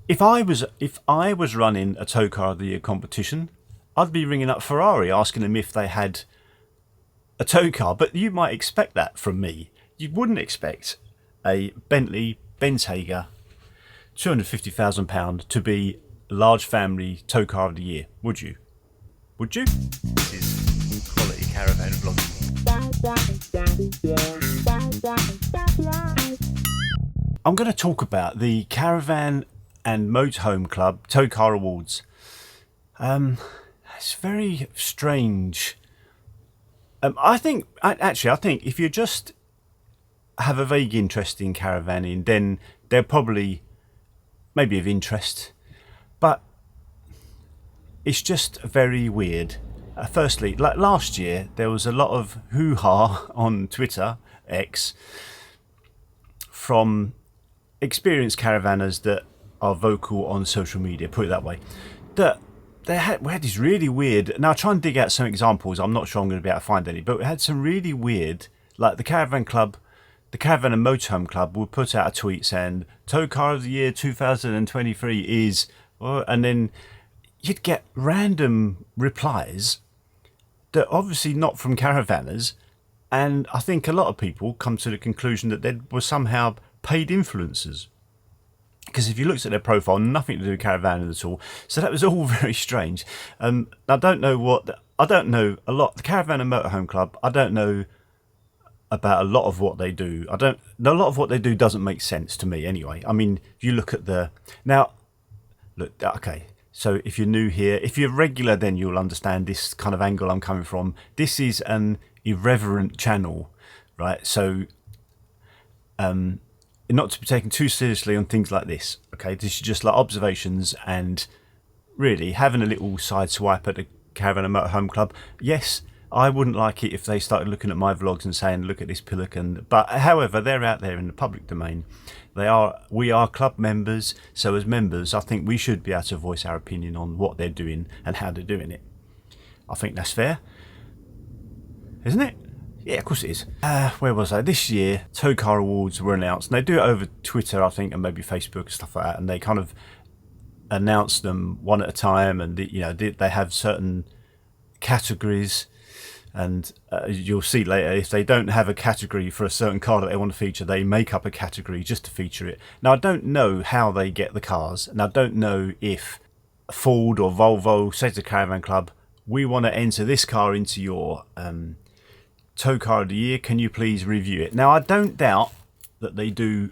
If I was running a tow car of the year competition, I'd be ringing up Ferrari asking them if they had a tow car. But you might expect that from me. You wouldn't expect a Bentley Bentayga, £250,000 to be a large family tow car of the year, would you? Would you? This is quality caravan vlogging. I'm going to talk about the Caravan and Motorhome Club Tow Car Awards. It's very strange. I think if you just have a vague interest in caravanning, then they're probably maybe of interest. But it's just very weird. Firstly, like last year, there was a lot of hoo-ha on Twitter, X, from experienced caravanners that are vocal on social media, put it that way, that we had this really weird. Now, I try and dig out some examples. I'm not sure I'm going to be able to find any, but we had some really weird, like the Caravan Club, the Caravan and Motorhome Club will put out a tweet saying Tow Car of the Year 2023 is, and then you'd get random replies that obviously not from caravanners, and I think a lot of people come to the conclusion that they were somehow paid influencers. Because if you looked at their profile, nothing to do with caravanning at all. So that was all very strange. I don't know a lot. The Caravan and Motorhome Club, I don't know about a lot of what they do. A lot of what they do doesn't make sense to me anyway. I mean, if you look at okay. So if you're new here, if you're regular, then you'll understand this kind of angle I'm coming from. This is an irreverent channel, right? So, not to be taken too seriously on things like this, okay? This is just like observations and really having a little side swipe at the Caravan and Motorhome Club. Yes, I wouldn't like it if they started looking at my vlogs and saying, look at this pillican. But however, they're out there in the public domain. We are club members. So as members, I think we should be able to voice our opinion on what they're doing and how they're doing it. I think that's fair. Isn't it? Yeah, of course it is. Where was I? This year, Tow Car Awards were announced. And they do it over Twitter, I think, and maybe Facebook and stuff like that. And they kind of announce them one at a time. And, they have certain categories. And you'll see later, if they don't have a category for a certain car that they want to feature, they make up a category just to feature it. Now, I don't know how they get the cars. And I don't know if Ford or Volvo say to the Caravan Club, we want to enter this car into your Tow Car of the Year, can you please review it? Now, I don't doubt that they do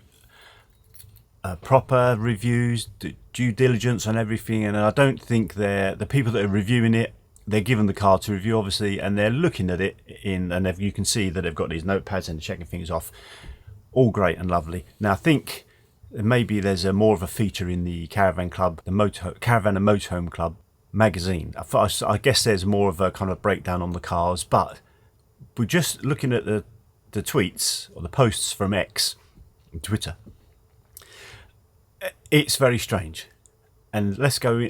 proper reviews, due diligence on everything, and I don't think the people that are reviewing it, they're given the car to review, obviously, and they're looking at it and you can see that they've got these notepads and checking things off. All great and lovely. Now, I think maybe there's more of a feature in the Caravan Club, the Caravan and Motorhome Club magazine. I guess there's more of a kind of breakdown on the cars, but we're just looking at the tweets or the posts from X and Twitter. It's very strange. And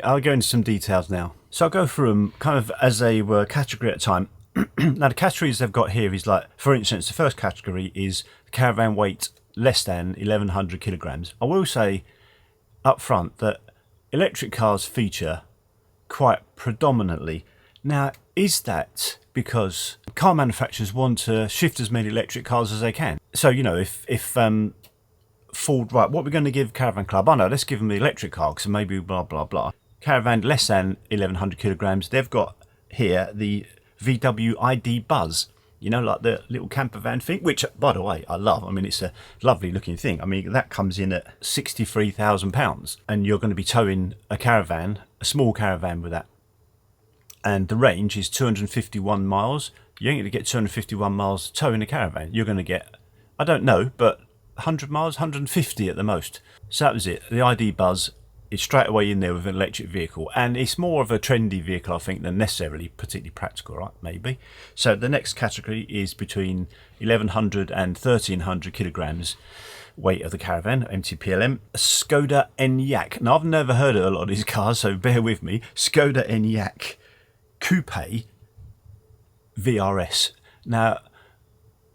I'll go into some details now. So I'll go through them kind of as they were category at a time. Now the categories they've got here is like, for instance, the first category is the caravan weight less than 1,100 kilograms. I will say up front that electric cars feature quite predominantly. Now, is that because car manufacturers want to shift as many electric cars as they can? So, if Ford, right, what we're going to give Caravan Club? Oh no, let's give them the electric car because maybe blah, blah, blah. Caravan less than 1,100 kilograms. They've got here the VW ID Buzz, like the little camper van thing, which, by the way, I love. I mean, it's a lovely looking thing. I mean, that comes in at £63,000 and you're going to be towing a small caravan with that. And the range is 251 miles. You ain't going to get 251 miles towing a caravan. You're going to get, I don't know, but 100 miles, 150 at the most. So that was it. The ID Buzz is straight away in there with an electric vehicle. And it's more of a trendy vehicle, I think, than necessarily particularly practical, right? Maybe. So the next category is between 1,100 and 1,300 kilograms weight of the caravan, MTPLM. Skoda Enyaq. Now, I've never heard of a lot of these cars, so bear with me. Skoda Enyaq Coupe VRS. Now,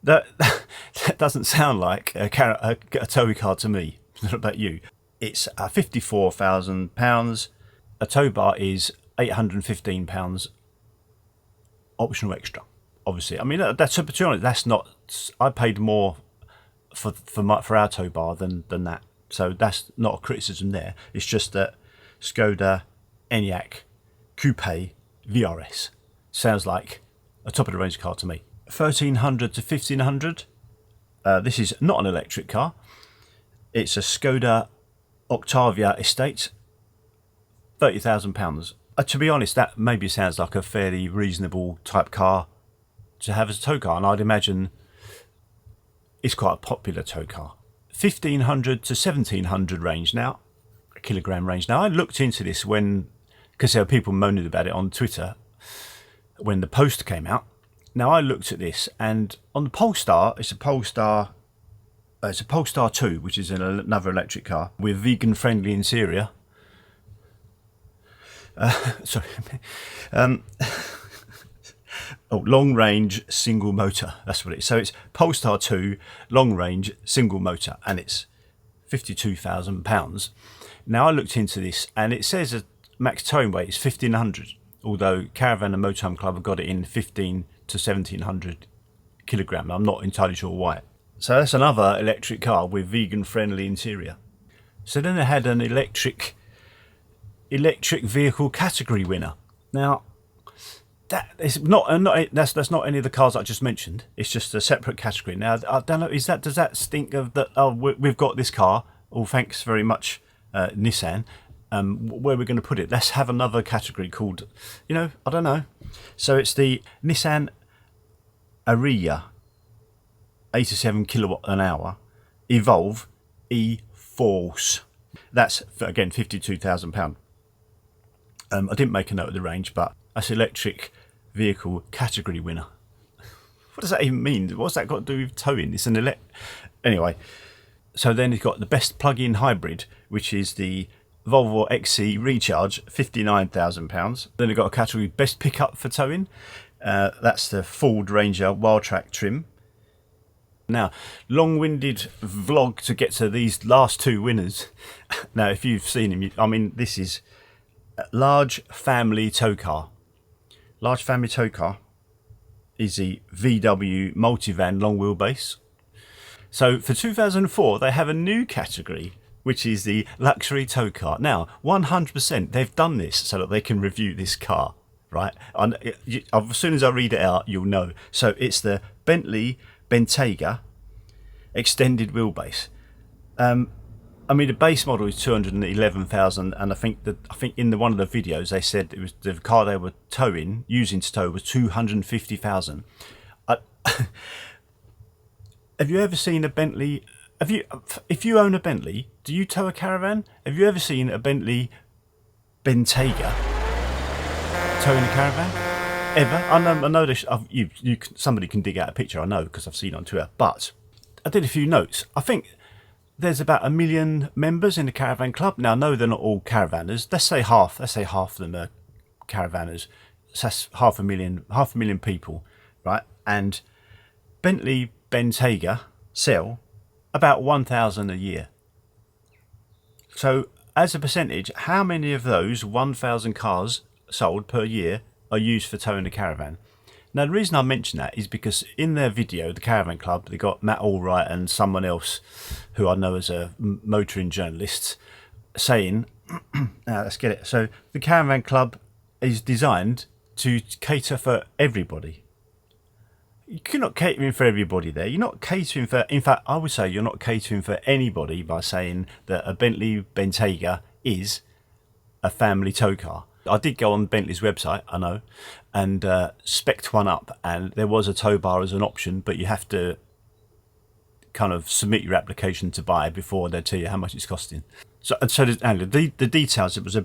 that doesn't sound like a tow car to me. What about you? It's £54,000. A tow bar is £815 optional extra. Obviously, I mean that's, to be honest, that's not. I paid more for our tow bar than that, so that's not a criticism there. It's just that Skoda Enyaq Coupe VRS sounds like a top of the range car to me. 1300 to 1500. This is not an electric car. It's a Skoda Octavia Estate. £30,000. To be honest, that maybe sounds like a fairly reasonable type car to have as a tow car, and I'd imagine it's quite a popular tow car. 1500 to 1700 range now, a kilogram range. Now I looked into this because there were people moaning about it on Twitter when the Post came out. Now I looked at this, and on the Polestar, it's a Polestar 2, which is another electric car with vegan-friendly interior. Long range single motor. That's what it is. So it's Polestar 2 long range single motor, and it's £52,000. Now I looked into this, and it says a max towing weight is 1500, although Caravan and Motorhome Club have got it in 15 to 1700 kilogram. I'm not entirely sure why. So that's another electric car with vegan friendly interior. So then they had an electric vehicle category winner. Now that is that's not any of the cars I just mentioned. It's just a separate category. Now I don't know, does that stink of that? Oh, we've got this car. Oh, thanks very much, Nissan. Where are we going to put it? Let's have another category called, I don't know. So it's the Nissan Ariya 87 kilowatt an hour Evolve E-Force. That's again £52,000. I didn't make a note of the range, but that's electric vehicle category winner. What does that even mean? What's that got to do with towing? It's an anyway. So then you've got the best plug-in hybrid, which is the Volvo XC Recharge, £59,000. Then you've got a category best pickup for towing. That's the Ford Ranger Wildtrak trim. Now, long-winded vlog to get to these last two winners. Now, if you've seen him, this is a large family tow car. Large family tow car is the VW multivan long wheelbase. So for 2004, they have a new category, which is the luxury tow car. Now, 100% they've done this so that they can review this car, right? And as soon as I read it out, you'll know. So it's the Bentley Bentayga extended wheelbase. The base model is 211,000, and I think in one of the videos they said it was the car they were using to tow was 250,000. Have you ever seen a Bentley? If you own a Bentley, do you tow a Caravan? Have you ever seen a Bentley Bentayga towing a Caravan? Ever? I know this. Somebody can dig out a picture. I know because I've seen it on Twitter. But I did a few notes. I think there's about 1 million members in the Caravan Club. Now, I know they're not all caravanners. Let's say half of them are caravanners. So that's half a million people, right? And Bentley Bentayga sell about 1,000 a year. So as a percentage, how many of those 1,000 cars sold per year are used for towing a Caravan? Now, the reason I mention that is because in their video, the Caravan Club, they got Matt Allwright and someone else who I know as a motoring journalist saying, now let's get it. So the Caravan Club is designed to cater for everybody. You're not catering for everybody there. You're not catering for, in fact, I would say you're not catering for anybody by saying that a Bentley Bentayga is a family tow car. I did go on Bentley's website, I know, and spec'd one up, and there was a tow bar as an option, but you have to kind of submit your application to buy before they tell you how much it's costing. So the details, it was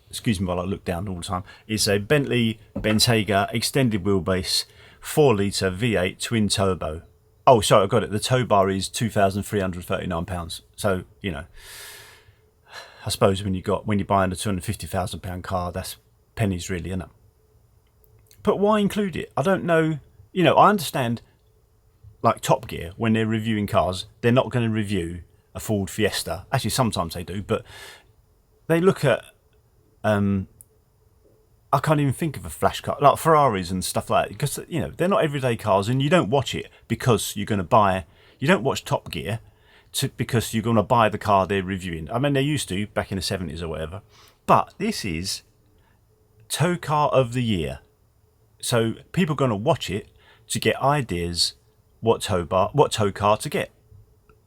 excuse me while I look down all the time, it's a Bentley Bentayga extended wheelbase 4-litre V8 twin turbo. Oh, sorry, I got it. The tow bar is £2,339. So, I suppose when you're buying a £250,000 car, that's pennies really, isn't it? But why include it? I don't know. I understand, like Top Gear, when they're reviewing cars, they're not going to review a Ford Fiesta. Actually, sometimes they do, but they look at I can't even think of a flash car like Ferraris and stuff like that, because you know they're not everyday cars, and you don't watch it because you're going to buy. You don't watch Top Gear because you're going to buy the car they're reviewing. I mean, they used to back in the 70s or whatever, but this is tow car of the year, so people are going to watch it to get ideas what tow car to get.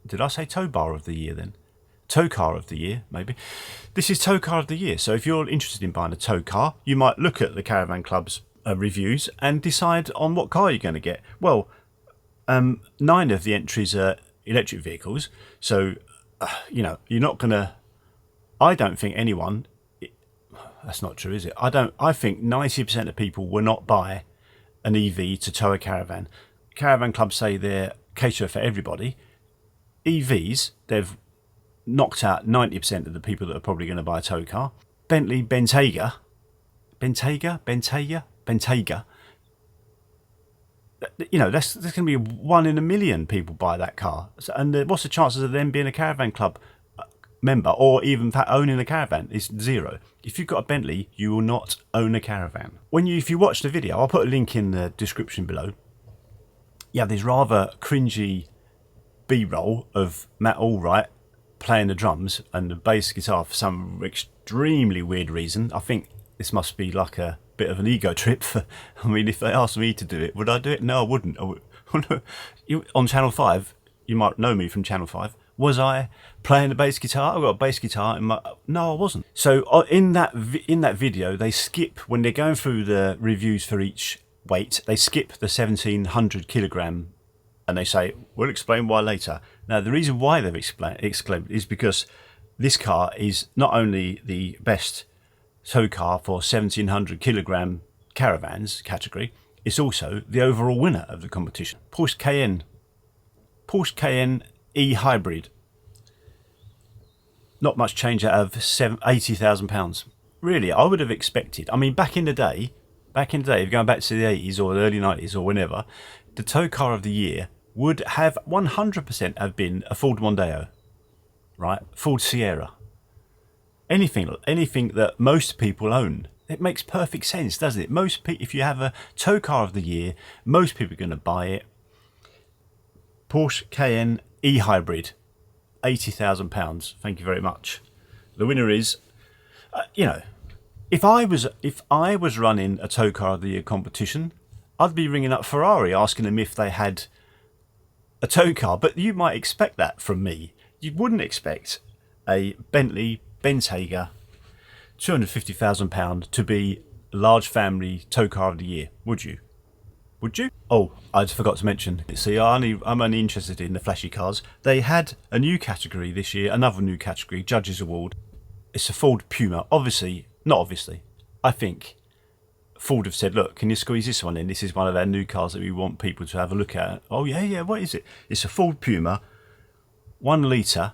Did I say tow bar of the year then? Tow car of the year, maybe. This is tow car of the year. So if you're interested in buying a tow car, you might look at the Caravan Club's reviews and decide on what car you're going to get. Well, 9 of the entries are electric vehicles. So, you know, you're not going to... I don't think anyone... That's not true, is it? I think 90% of people will not buy an EV to tow a caravan. Caravan Club say they're cater for everybody. EVs, they've knocked out 90% of the people that are probably going to buy a tow car. Bentley Bentayga. You know, there's going to be 1 in a million people buy that car. So, and what's the chances of them being a Caravan Club member or even owning a caravan? Is 0. If you've got a Bentley, you will not own a caravan. If you watch the video, I'll put a link in the description below. Yeah, there's rather cringy B-roll of Matt Allwright playing the drums and the bass guitar for some extremely weird reason. I think this must be like a bit of an ego trip. I mean, if they asked me to do it, would I do it? No, I wouldn't. On Channel 5, you might know me from Channel 5. Was I playing the bass guitar? I got a bass guitar in my... No, I wasn't. So in that video, they skip, when they're going through the reviews for each weight, they skip the 1700 kilogram and they say, we'll explain why later. Now, the reason why they've exclaimed is because this car is not only the best tow car for 1700 kilogram caravans category, it's also the overall winner of the competition. Porsche Cayenne E-Hybrid. Not much change out of £80,000. Really, I would have expected, I mean, back in the day, if you're going back to the 80s or the early 90s or whenever, the tow car of the year would have 100% have been a Ford Mondeo, right? Ford Sierra. Anything that most people own. It makes perfect sense, doesn't it? If you have a tow car of the year, most people are going to buy it. Porsche Cayenne E-Hybrid, £80,000. Thank you very much. The winner is, you know, if I was running a tow car of the year competition, I'd be ringing up Ferrari asking them if they had a tow car. But you might expect that from me. You wouldn't expect a Bentley Bentayga £250,000 to be large family tow car of the year, would you? Would you? Oh, I just forgot to mention. See, I'm only interested in the flashy cars. They had a new category this year, another new category, Judges Award. It's a Ford Puma. Not obviously. I think Ford have said, look, can you squeeze this one in? This is one of our new cars that we want people to have a look at. Oh, yeah, what is it? It's a Ford Puma, 1 litre.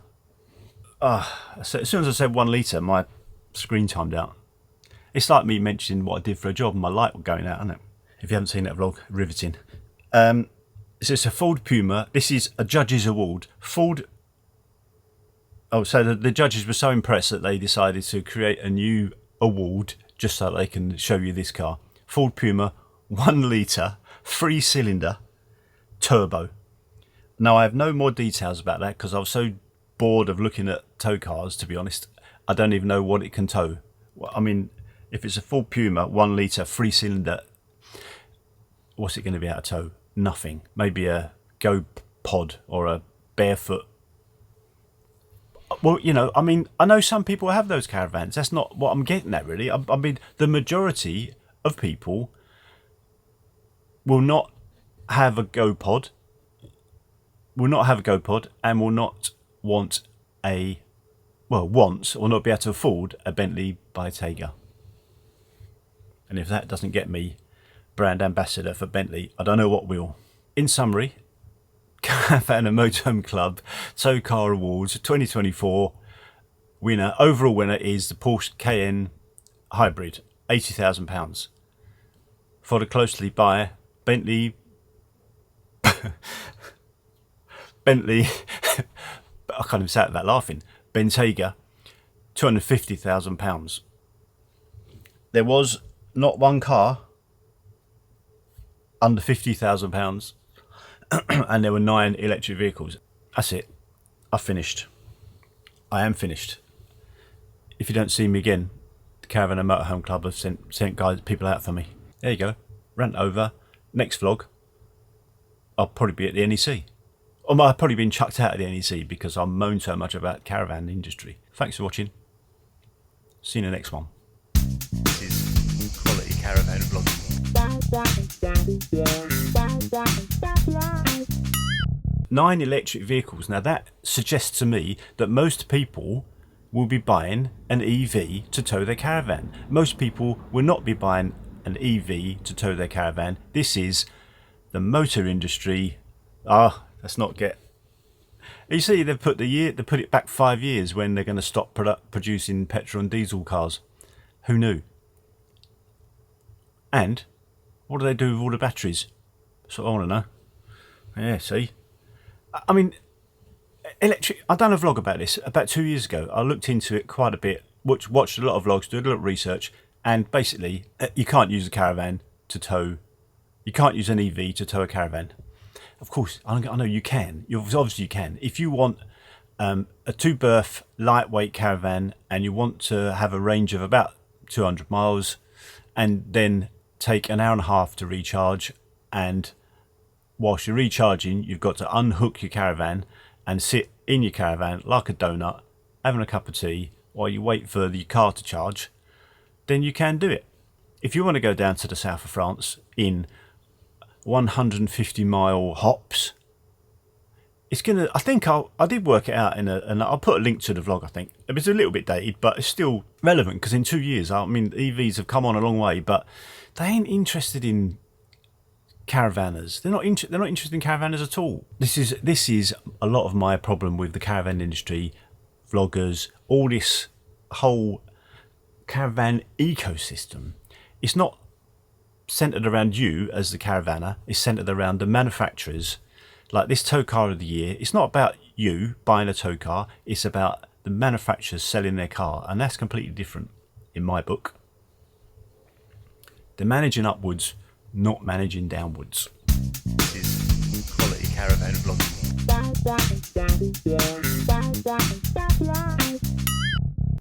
So as soon as I said 1 litre, my screen timed out. It's like me mentioning what I did for a job and my light was going out, isn't it? If you haven't seen that vlog, riveting. So it's a Ford Puma. This is a Judges Award. Ford... Oh, so the judges were so impressed that they decided to create a new award just so they can show you this car. Ford Puma, 1 litre, 3-cylinder, turbo. Now, I have no more details about that because I was so bored of looking at tow cars, to be honest. I don't even know what it can tow. I mean, if it's a Ford Puma, 1 litre, 3-cylinder, what's it going to be able to tow? Nothing. Maybe a Go Pod or a Barefoot. Well, you know, I mean, I know some people have those caravans. That's not what I'm getting at, really. I mean, the majority of people will not have a Go Pod, and will not want or not be able to afford a Bentley Bentayga. And if that doesn't get me brand ambassador for Bentley, I don't know what will. In summary, Caravan and Motorhome Club Tow Car Awards 2024 overall winner is the Porsche Cayenne Hybrid, £80,000. Followed closely by Bentley I can't even say it without laughing. Bentayga, £250,000. There was not one car under £50,000, and there were 9 electric vehicles. That's it. I've finished. I am finished. If you don't see me again, the Caravan and Motorhome Club have sent people out for me. There you go. Rant over. Next vlog, I'll probably be at the NEC. Or I've probably been chucked out of the NEC because I moan so much about caravan industry. Thanks for watching. See you in the next one. This is quality caravan vlogging. 9 electric vehicles. Now that suggests to me that most people will be buying an EV to tow their caravan. Most people will not be buying an EV to tow their caravan. This is the motor industry. Let's not get. You see, they put it back 5 years when they're going to stop producing petrol and diesel cars. Who knew? And what do they do with all the batteries? That's what I want to know. Yeah, see. I mean, electric. I've done a vlog about this about 2 years ago. I looked into it quite a bit. Watched a lot of vlogs, did a lot of research, and basically, you can't use a caravan to tow. You can't use an EV to tow a caravan. Of course, I know you can. Obviously, you can. If you want a 2-berth lightweight caravan and you want to have a range of about 200 miles, and then take an hour and a half to recharge, and whilst you're recharging, you've got to unhook your caravan and sit in your caravan like a donut, having a cup of tea while you wait for your car to charge, then you can do it. If you want to go down to the south of France in 150-mile hops, it's gonna. I think I did work it out and I'll put a link to the vlog. I think it's a little bit dated, but it's still relevant because in 2 years, I mean, EVs have come on a long way, but they ain't interested in caravanners. They're not interested in caravanners at all. This is a lot of my problem with the caravan industry, vloggers, all this whole caravan ecosystem. It's not centered around you as the caravanner. It's centered around the manufacturers. Like this tow car of the year, it's not about you buying a tow car. It's about the manufacturers selling their car, and that's completely different in my book. They're managing upwards, not managing downwards. This is quality caravan vlogging.